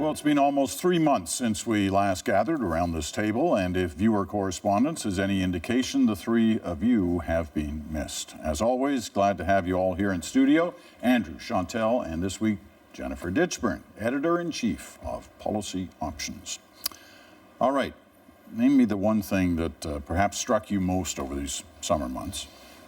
Well, it's been almost 3 months since we last gathered around this table, and if viewer correspondence is any indication, the three of you have been missed. As always, glad to have you all here in studio. Andrew, Chantel, and this week, Jennifer Ditchburn, Editor-in-Chief of Policy Options. All right, name me the one thing that perhaps struck you most over these summer months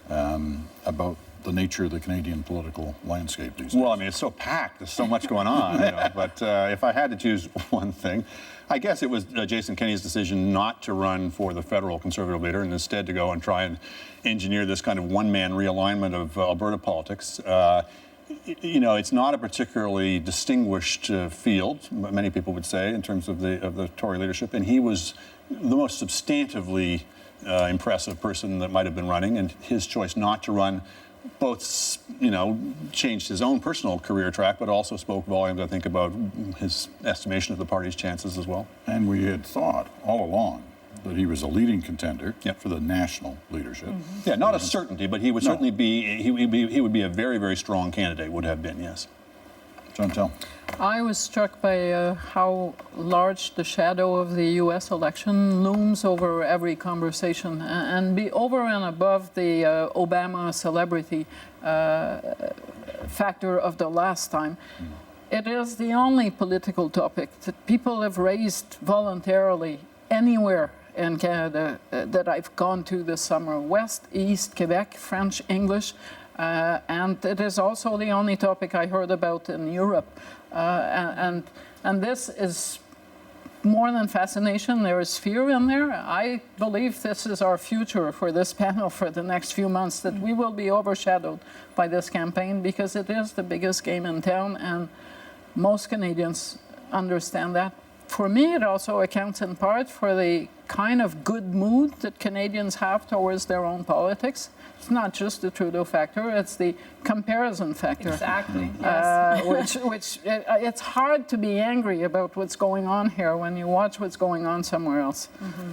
about the nature of the Canadian political landscape these days. Well, I mean, it's so packed. There's so much going on. But if I had to choose one thing, I guess it was Jason Kenney's decision not to run for the federal Conservative leader and instead to go and try and engineer this kind of one-man realignment of Alberta politics. It's not a particularly distinguished field, many people would say, in terms of the Tory leadership, and he was the most substantively impressive person that might have been running, and his choice not to run both, changed his own personal career track, but also spoke volumes, I think, about his estimation of the party's chances as well. And we had thought all along that he was a leading contender for the national leadership. Mm-hmm. Yeah, not a certainty, but he would certainly be, he would be a very, very strong candidate, would have been, yes. Chantel. I was struck by how large the shadow of the U.S. election looms over every conversation and be over and above the Obama celebrity factor of the last time. It is the only political topic that people have raised voluntarily anywhere in Canada that I've gone to this summer. West, East, Quebec, French, English. And it is also the only topic I heard about in Europe. And this is more than fascination. There is fear in there. I believe this is our future for this panel for the next few months, that we will be overshadowed by this campaign because it is the biggest game in town, and most Canadians understand that. For me, it also accounts in part for the kind of good mood that Canadians have towards their own politics. It's not just the Trudeau factor, it's the comparison factor. Exactly, yes. Which it's hard to be angry about what's going on here when you watch what's going on somewhere else. Mm-hmm.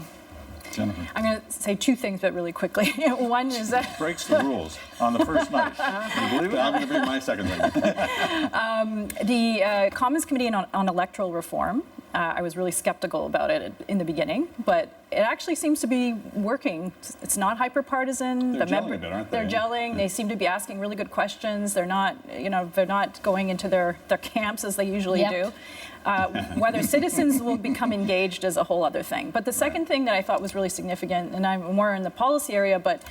Jennifer. I'm going to say two things, but really quickly. One is that... Breaks the rules on the first night. You believe it? I'm going to bring my second thing. The Commons Committee on Electoral Reform, I was really skeptical about it in the beginning, but it actually seems to be working. It's not hyper-partisan. They're gelling a bit, aren't they? They're gelling. They seem to be asking really good questions. They're not, they're not going into their camps as they usually do. Whether citizens will become engaged is a whole other thing. But the second thing that I thought was really significant, and I'm more in the policy area, but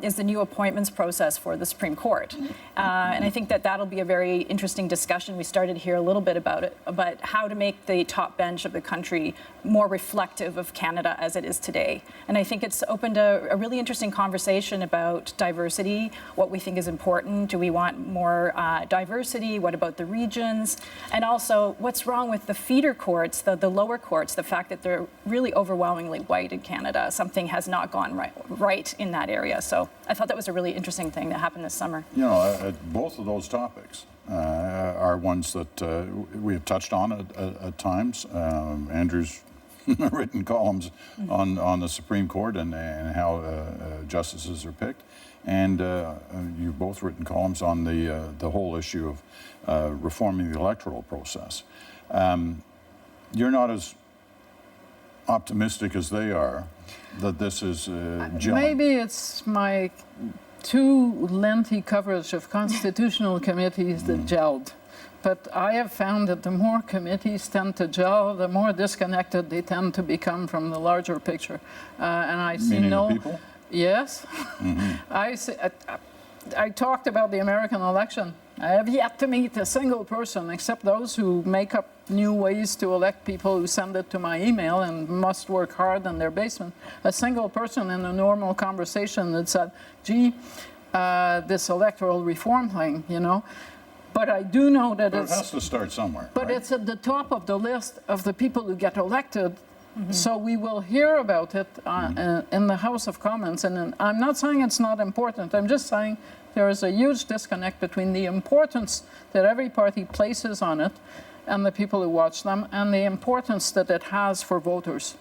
is the new appointments process for the Supreme Court. And I think that that'll be a very interesting discussion. We started to hear a little bit about it, about how to make the top bench of the country more reflective of Canada as it is today. And I think it's opened a really interesting conversation about diversity, what we think is important. Do we want more diversity? What about the regions? And also, what's wrong with the feeder courts, the lower courts, the fact that they're really overwhelmingly white in Canada? Something has not gone right in that area. So I thought that was a really interesting thing that happened this summer. Both of those topics are ones that we have touched on at times. Andrew's written columns on the Supreme Court and how justices are picked, and you've both written columns on the whole issue of reforming the electoral process. You're not as optimistic as they are that this is gelling. Maybe it's my too lengthy coverage of constitutional committees that gelled. But I have found that the more committees tend to gel, the more disconnected they tend to become from the larger picture. And I see Meaning the people? Yes. I talked about the American election. I have yet to meet a single person, except those who make up new ways to elect people who send it to my email and must work hard in their basement. A single person in a normal conversation that said, gee, this electoral reform thing, But I do know that it has to start somewhere. But it's at the top of the list of the people who get elected. So we will hear about it in the House of Commons. And I'm not saying it's not important. I'm just saying there is a huge disconnect between the importance that every party places on it and the people who watch them, and the importance that it has for voters.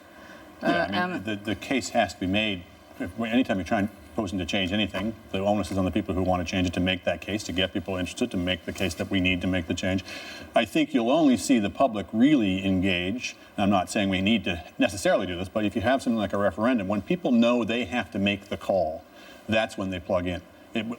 The case has to be made. Anytime you're trying proposing to change anything. The onus is on the people who want to change it to make that case, to get people interested, to make the case that we need to make the change. I think you'll only see the public really engage. I'm not saying we need to necessarily do this, but if you have something like a referendum, when people know they have to make the call, that's when they plug in.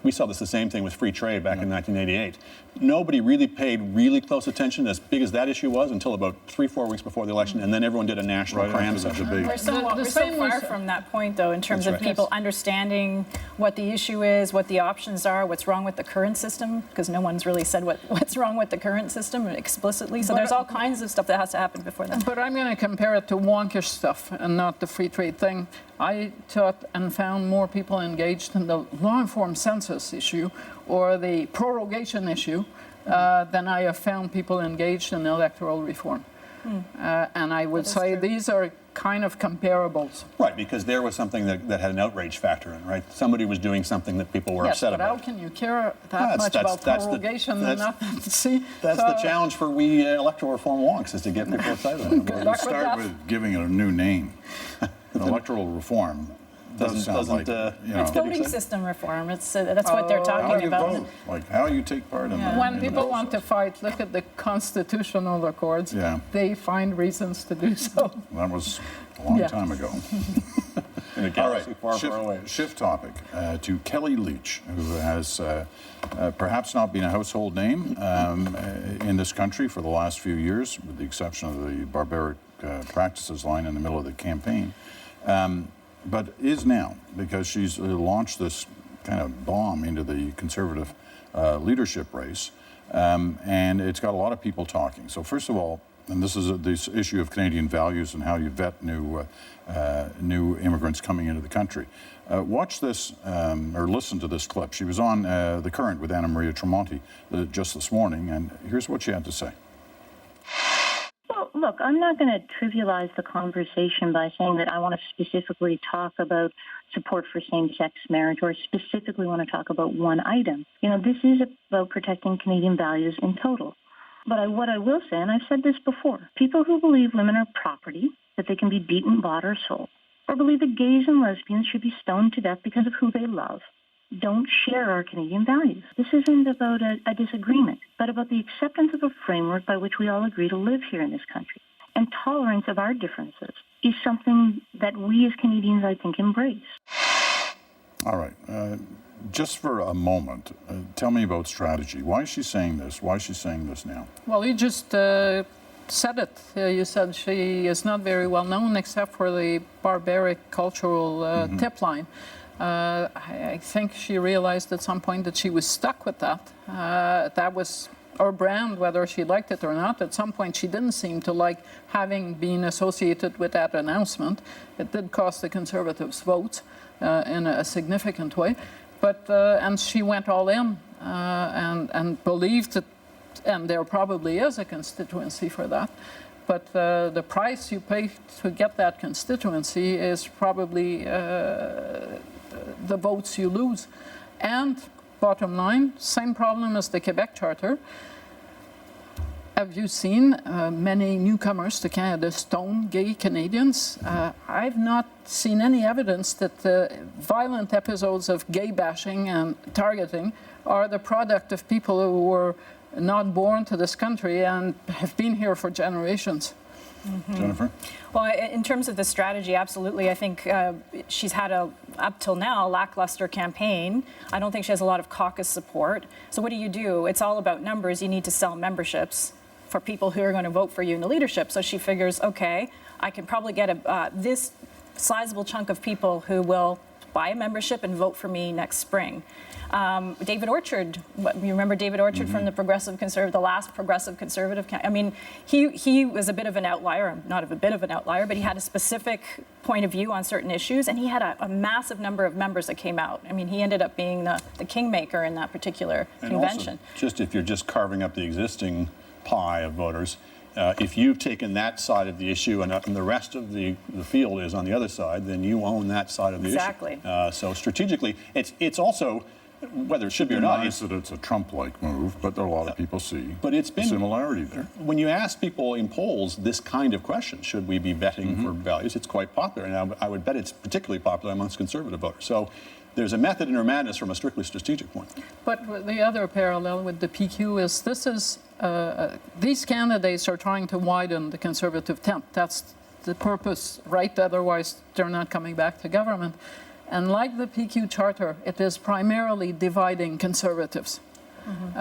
We saw this the same thing with free trade back in 1988. Nobody really paid really close attention, as big as that issue was, until about 3-4 weeks before the election, and then everyone did a national cram session. We're so far from that point, though, in terms of people understanding what the issue is, what the options are, what's wrong with the current system, because no one's really said what's wrong with the current system explicitly. So there's all kinds of stuff that has to happen before then. But I'm going to compare it to wonkish stuff and not the free trade thing. I thought and found more people engaged in the long-form census issue or the prorogation issue than I have found people engaged in electoral reform. And I would say these are kind of comparables. Right, because there was something that had an outrage factor in, right? Somebody was doing something that people were upset about. Yes, but how can you care that much about prorogation and nothing? See, that's the challenge for we electoral reform wonks, is to get people excited about it. Well, you start with giving it a new name. Electoral reform doesn't sound like, it's voting system reform. It's that's what they're how talking you about. vote, like how you take part in that. When people want to fight, look at the constitutional accords. Yeah. They find reasons to do so. That was a long time ago. All right, far away. Shift topic to Kellie Leitch, who has perhaps not been a household name in this country for the last few years, with the exception of the barbaric practices line in the middle of the campaign, but is now, because she's launched this kind of bomb into the Conservative leadership race, and it's got a lot of people talking. So first of all, and this is this issue of Canadian values and how you vet new immigrants coming into the country. Watch this or listen to this clip. She was on The Current with Anna Maria Tremonti just this morning, and here's what she had to say. Well, look, I'm not going to trivialize the conversation by saying that I want to specifically talk about support for same-sex marriage or specifically want to talk about one item. You know, this is about protecting Canadian values in total. But what I will say, and I've said this before, people who believe women are property, that they can be beaten, bought, or sold, or believe that gays and lesbians should be stoned to death because of who they love, don't share our Canadian values. This isn't about a disagreement, but about the acceptance of a framework by which we all agree to live here in this country. And tolerance of our differences is something that we as Canadians, I think, embrace. All right. Just for a moment, tell me about strategy. Why is she saying this? Why is she saying this now? Well, you just said it. You said she is not very well known except for the barbaric cultural tip line. I think she realized at some point that she was stuck with that. That was her brand, whether she liked it or not. At some point, she didn't seem to like having been associated with that announcement. It did cost the Conservatives votes in a significant way. But and she went all in and believed that, and there probably is a constituency for that. But the price you pay to get that constituency is probably the votes you lose. And bottom line, same problem as the Quebec Charter. Have you seen many newcomers to Canada stone gay Canadians? I've not seen any evidence that the violent episodes of gay bashing and targeting are the product of people who were not born to this country and have been here for generations. Jennifer? Well, in terms of the strategy, absolutely. I think she's had up till now, lackluster campaign. I don't think she has a lot of caucus support. So what do? It's all about numbers. You need to sell memberships for people who are going to vote for you in the leadership. So she figures, okay, I can probably get this sizable chunk of people who will buy a membership and vote for me next spring. David Orchard, you remember David Orchard from the the last Progressive Conservative? I mean, he was a bit of an outlier, not a bit of an outlier, but he had a specific point of view on certain issues, and he had a massive number of members that came out. I mean, he ended up being the kingmaker in that particular convention. Also, just if you're just carving up the existing pie of voters, if you've taken that side of the issue and the rest of the field is on the other side, then you own that side of the issue. Exactly. So strategically, it's also whether it should be or It's not. nice that it's a Trump-like move, but there are a lot of people see But it's been a similarity there. When you ask people in polls this kind of question, should we be vetting for values, it's quite popular. And I would bet it's particularly popular amongst conservative voters. So there's a method in her madness from a strictly strategic point. But the other parallel with the PQ is these candidates are trying to widen the conservative tent. That's the purpose, right? Otherwise, they're not coming back to government. And like the PQ charter, it is primarily dividing conservatives.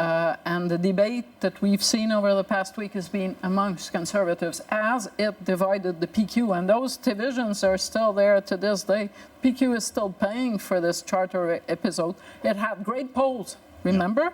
And the debate that we've seen over the past week has been amongst conservatives as it divided the PQ. And those divisions are still there to this day. PQ is still paying for this charter episode. It had great polls, remember?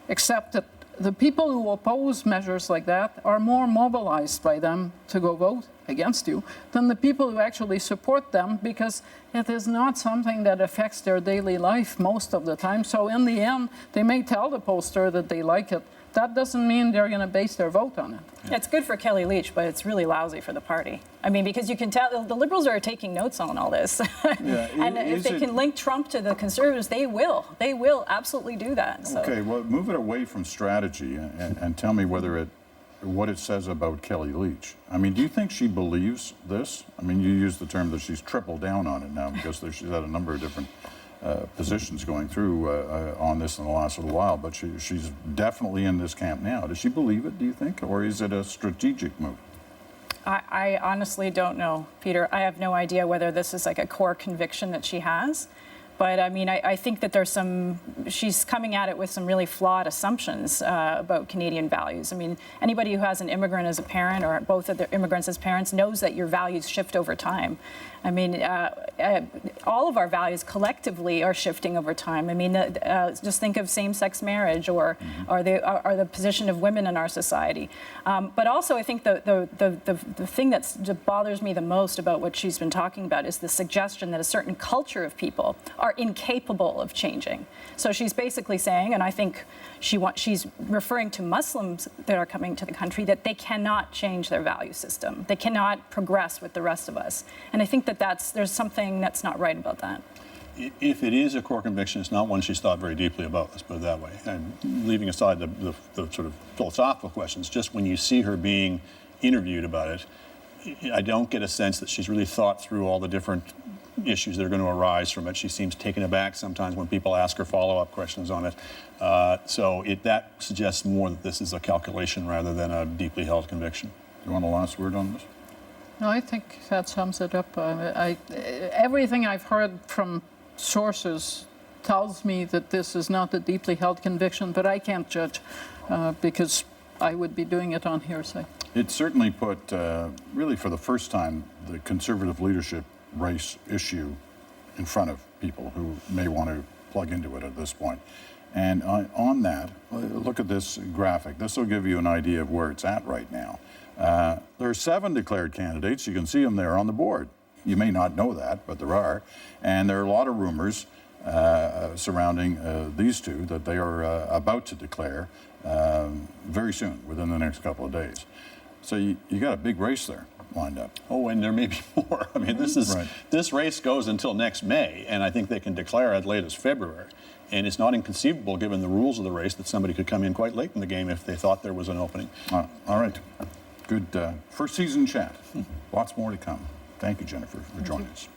Except that the people who oppose measures like that are more mobilized by them to go vote against you than the people who actually support them, because it is not something that affects their daily life most of the time. So in the end, they may tell the pollster that they like it. That doesn't mean they're going to base their vote on it. It's good for Kellie Leitch, but it's really lousy for the party. I mean, because you can tell the Liberals are taking notes on all this. And if they can link Trump to the Conservatives, they will. They will absolutely do that. So. Okay, well, move it away from strategy and tell me what it says about Kellie Leitch. I mean, do you think she believes this? I mean, you use the term that she's tripled down on it now because she's had a number of different positions going through on this in the last little while, but she's definitely in this camp now. Does she believe it, do you think, or is it a strategic move? I honestly don't know, Peter. I have no idea whether this is like a core conviction that she has. But I mean, I think that she's coming at it with some really flawed assumptions about Canadian values. I mean, anybody who has an immigrant as a parent or both of their immigrants as parents knows that your values shift over time. I mean, all of our values collectively are shifting over time. I mean, just think of same-sex marriage or the position of women in our society. But also, I think the thing that bothers me the most about what she's been talking about is the suggestion that a certain culture of people are incapable of changing. So she's basically saying, and I think she's referring to Muslims that are coming to the country, that they cannot change their value system. They cannot progress with the rest of us. And I think that there's something that's not right about that. If it is a core conviction, it's not one she's thought very deeply about, let's put it that way. And leaving aside the sort of philosophical questions, just when you see her being interviewed about it, I don't get a sense that she's really thought through all the different issues that are going to arise from it. She seems taken aback sometimes when people ask her follow-up questions on it. So that suggests more that this is a calculation rather than a deeply held conviction. Do you want a last word on this? No, I think that sums it up. Everything I've heard from sources tells me that this is not a deeply held conviction, but I can't judge because I would be doing it on hearsay. It certainly put, really for the first time, the conservative leadership race issue in front of people who may want to plug into it at this point. And on that, look at this graphic. This will give you an idea of where it's at right now. There are 7 declared candidates. You can see them there on the board. You may not know that, but there are. And there are a lot of rumors surrounding these two that they are about to declare very soon, within the next couple of days. So you got a big race there lined up. Oh, and there may be more. I mean, this race goes until next May, and I think they can declare as late as February. And it's not inconceivable, given the rules of the race, that somebody could come in quite late in the game if they thought there was an opening. All right. Good first season chat. Lots more to come. Thank you, Jennifer, for joining us.